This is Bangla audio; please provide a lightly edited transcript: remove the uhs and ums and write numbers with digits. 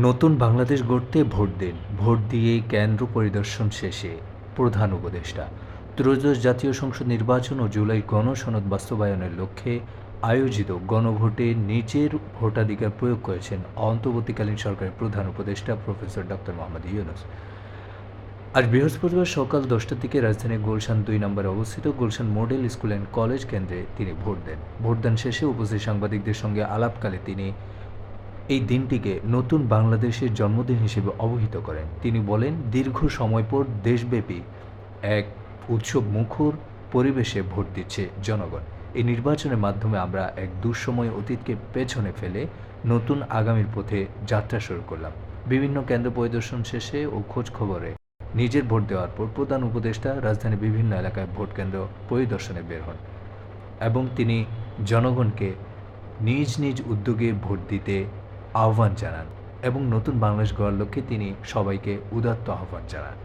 নতুন বাংলাদেশ গড়তে ভোট দিন। ভোট দিয়েই কেন্দ্র পরিদর্শন শেষে প্রধান উপদেষ্টা। ত্রয়োদশ জাতীয় সংসদ নির্বাচন ও জুলাই গণসনদ বাস্তবায়নের লক্ষ্যে আয়োজিত গণভোটে নিজের ভোটাধিকার প্রয়োগ করেছেন অন্তর্বর্তীকালীন সরকারের প্রধান উপদেষ্টা প্রফেসর ডক্টর মোহাম্মদ ইউনূস। আজ বৃহস্পতিবার সকাল 10টার দিকে রাজধানীর গুলশান 2 নম্বরে অবস্থিত Gulshan model school and college কেন্দ্রে তিনি ভোট দেন। ভোটদান শেষে উপস্থিত সাংবাদিকদের সঙ্গে আলাপকালে তিনি এই দিনটিকে নতুন বাংলাদেশের জন্মদিন হিসেবে অবহিত করেন। তিনি বলেন, দীর্ঘ সময় পর দেশব্যাপী এক উৎসব মুখর পরিবেশে ভোট দিচ্ছে জনগণ। এই নির্বাচনের মাধ্যমে আমরা এক দুঃসময় অতীতকে পেছনে ফেলে নতুন আগামীর পথে যাত্রা শুরু করলাম। বিভিন্ন কেন্দ্র পরিদর্শন শেষে ও খোঁজ খবরে নিজের ভোট দেওয়ার পর প্রধান উপদেষ্টা রাজধানীর বিভিন্ন এলাকায় ভোট কেন্দ্র পরিদর্শনে বের হন এবং তিনি জনগণকে নিজ নিজ উদ্যোগে ভোট দিতে আহ্বান জানান এবং নতুন বাংলাদেশ গড়ার লক্ষ্যে তিনি সবাইকে উদাত্ত আহ্বান জানান।